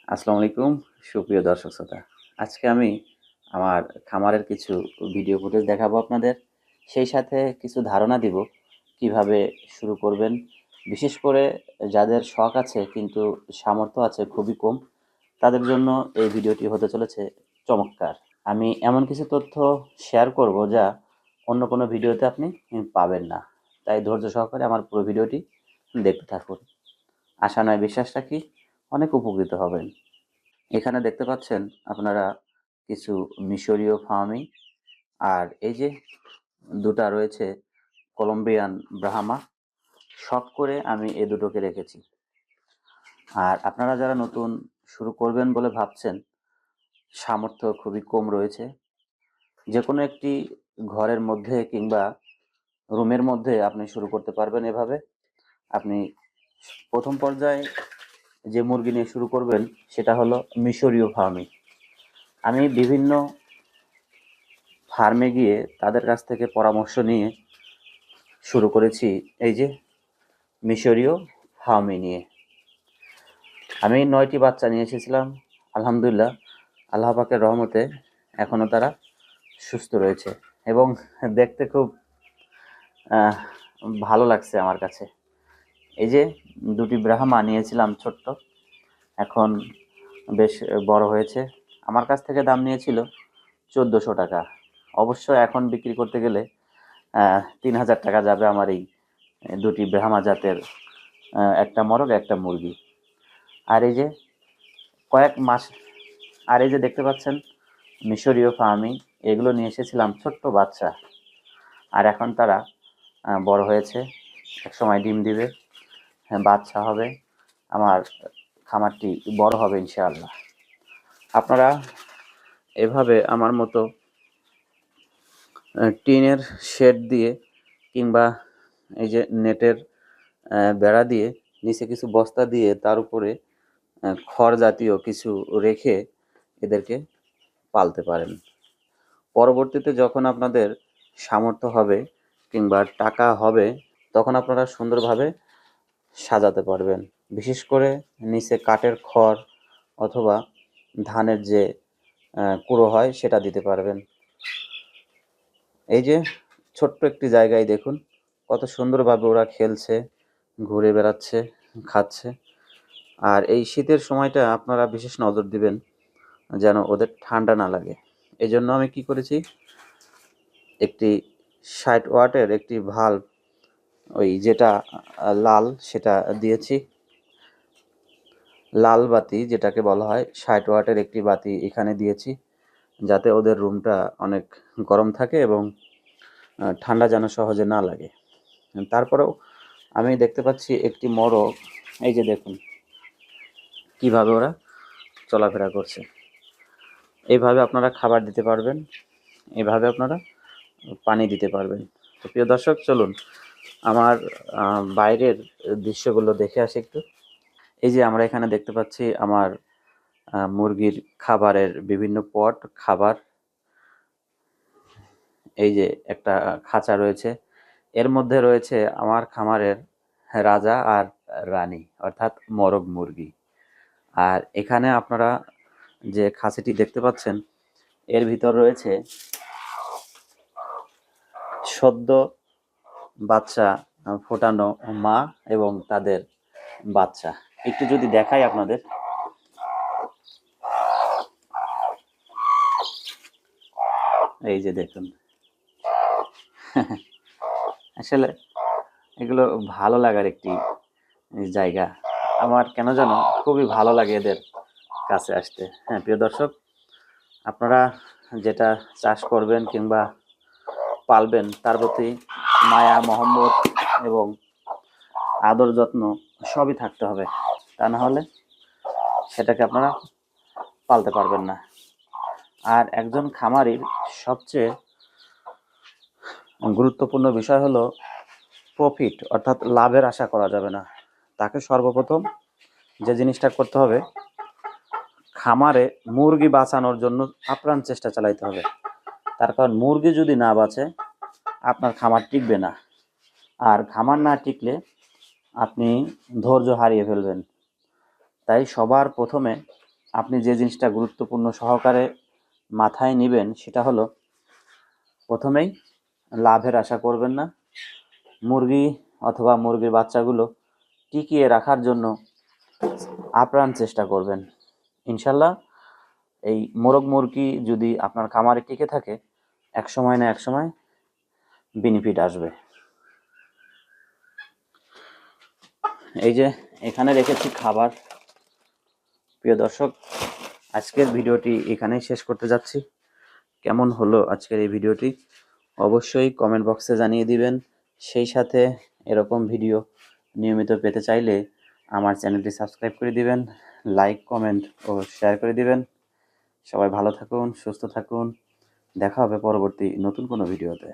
আসসালামু আলাইকুম সুপ্রিয় দর্শক শ্রোতা। আজকে আমি আমার খামারের কিছু ভিডিও ফুটেজ দেখাবো আপনাদের। সেই সাথে কিছু ধারণা দিব কিভাবে শুরু করবেন। বিশেষ করে যাদের শখ আছে কিন্তু সামর্থ্য আছে খুবই কম, তাদের জন্য এই ভিডিওটি হতে চলেছে চমৎকার। আমি এমন কিছু তথ্য শেয়ার করব যা অন্য কোনো ভিডিওতে আপনি পাবেন না। তাই ধৈর্য সহকারে আমার পুরো ভিডিওটি দেখতে থাকুন। আশা নয় বিশ্বাস রাখি অনেক উপকৃত হবেন। এখানে দেখতে পাচ্ছেন আপনারা কিছু মিশরীয় ফার্মি, আর এই যে দুটা রয়েছে কলম্বিয়ান ব্রাহ্মা। শখ করে আমি এই দুটোকে রেখেছি। আর আপনারা যারা নতুন শুরু করবেন বলে ভাবছেন, সামর্থ্য খুবই কম রয়েছে, যে কোনো একটি ঘরের মধ্যে কিংবা রুমের মধ্যে আপনি শুরু করতে পারবেন। এভাবে আপনি প্রথম পর্যায়ে যে মুরগি নিয়ে শুরু করবেন সেটা হলো মিশরীয় ফার্মি। আমি বিভিন্ন ফার্মে গিয়ে তাদের কাছ থেকে পরামর্শ নিয়ে শুরু করেছি এই যে মিশরীয় ফার্মি নিয়ে। আমি 9টি বাচ্চা নিয়ে এসেছিলাম। আলহামদুলিল্লাহ, আল্লাহ পাকের রহমতে এখনও তারা সুস্থ রয়েছে এবং দেখতে খুব ভালো লাগছে আমার কাছে। এই যে দুটি ব্রাহ্মা নিয়েছিলাম ছোট্ট, এখন বেশ বড় হয়েছে। আমার কাছ থেকে দাম নিয়েছিল 1400 টাকা। অবশ্য এখন বিক্রি করতে গেলে 3000 টাকা যাবে আমার এই দুটি ব্রাহ্মা জাতের, একটা মরগ একটা মুরগি। আর এই যে কয়েক মাস, আর এই যে দেখতে পাচ্ছেন মিশরীয় ফার্মি, এগুলো নিয়ে এসেছিলাম ছোট্ট বাচ্চা। আর এখন তারা বড় হয়েছে, এক সময় ডিম দিবে, বাচ্চা হবে, আমার খামারটি বড় হবে ইনশাআল্লাহ। আপনারা এভাবে আমার মতো টিনের শেড দিয়ে কিংবা এই যে নেটের বেড়া দিয়ে নিচে কিছু বস্তা দিয়ে তার উপরে খড় জাতীয় কিছু রেখে এদেরকে পালতে পারেন। পরবর্তীতে যখন আপনাদের সামর্থ্য হবে কিংবা টাকা হবে, তখন আপনারা সুন্দরভাবে সাজাতে পারবেন। বিশেষ করে নিচে কাঠের খড় অথবা ধানের যে কুড়ো হয় সেটা দিতে পারবেন। এই যে ছোট্ট একটি জায়গায় দেখুন কত সুন্দরভাবে ওরা খেলছে, ঘুরে বেড়াচ্ছে, খাচ্ছে। আর এই শীতের সময়টা আপনারা বিশেষ নজর দিবেন যেন ওদের ঠান্ডা না লাগে। এই জন্য আমি কি করেছি, একটি 60 ওয়াটের একটি ভাল্ব, ওই যেটা লাল সেটা দিয়েছি। লাল বাতি যেটাকে বলা হয়, 60 ওয়াটের একটি বাতি এখানে দিয়েছি, যাতে ওদের রুমটা অনেক গরম থাকে এবং ঠান্ডা যেন সহজে না লাগে। তারপরেও আমি দেখতে পাচ্ছি একটি মোরগ, এই যে দেখুন কিভাবে ওরা চলাফেরা করছে। এইভাবে আপনারা খাবার দিতে পারবেন, এইভাবে আপনারা পানি দিতে পারবেন। তো প্রিয় দর্শক, চলুন আমার বাইরের দৃশ্যগুলো দেখে আসি একটু। এই যে আমরা এখানে দেখতে পাচ্ছি আমার মুরগির খাবারের বিভিন্ন পট, খাবার। এই যে একটা খাঁচা রয়েছে, এর মধ্যে রয়েছে আমার খামারের রাজা আর রানী, অর্থাৎ মরগ মুরগি। আর এখানে আপনারা যে খাঁচাটি দেখতে পাচ্ছেন, এর ভিতর রয়েছে সদ্য বাচ্চা ফোটানো মা এবং তাদের বাচ্চা। একটু যদি দেখাই আপনাদের, এই যে দেখুন। আসলে এগুলো ভালো লাগার একটি জায়গা। আমার কেন যেন খুবই ভালো লাগে এদের কাছে আসতে। হ্যাঁ প্রিয় দর্শক, আপনারা যেটা চাষ করবেন কিংবা পালবেন তার প্রতি মায়া, মহব্বত এবং আদর যত্ন সবই থাকতে হবে। তা না হলে সেটাকে আপনারা পালতে পারবেন না। আর একজন খামারির সবচেয়ে গুরুত্বপূর্ণ বিষয় হলো প্রফিট, অর্থাৎ লাভের আশা করা যাবে না। তাকে সর্বপ্রথম যে জিনিসটা করতে হবে, খামারে মুরগি বাঁচানোর জন্য আপ্রাণ চেষ্টা চালাইতে হবে। তার কারণ মুরগি যদি না বাঁচে আপনার খামার টিকবে না, আর খামার না টিকলে আপনি ধৈর্য হারিয়ে ফেলবেন। তাই সবার প্রথমে আপনি যে জিনিসটা গুরুত্বপূর্ণ সহকারে মাথায় নেবেন সেটা হলো, প্রথমেই লাভের আশা করবেন না। মুরগি অথবা মুরগির বাচ্চাগুলো টিকিয়ে রাখার জন্য আপ্রাণ চেষ্টা করবেন। ইনশাল্লাহ এই মোরগ মুরগি যদি আপনার খামারে টিকে থাকে, এক সময় না এক সময় বেনিফিট আসবে। এই যে এখানে রেখেছি খাবার। প্রিয় দর্শক, আজকের ভিডিওটি এখানেই শেষ করতে যাচ্ছি। কেমন হলো আজকের এই ভিডিওটি অবশ্যই কমেন্ট বক্সে জানিয়ে দিবেন। সেই সাথে এরকম ভিডিও নিয়মিত পেতে চাইলে আমার চ্যানেলটি সাবস্ক্রাইব করে দিবেন, লাইক, কমেন্ট ও শেয়ার করে দিবেন। সবাই ভালো থাকুন, সুস্থ থাকুন। দেখা হবে পরবর্তী নতুন কোনো ভিডিওতে।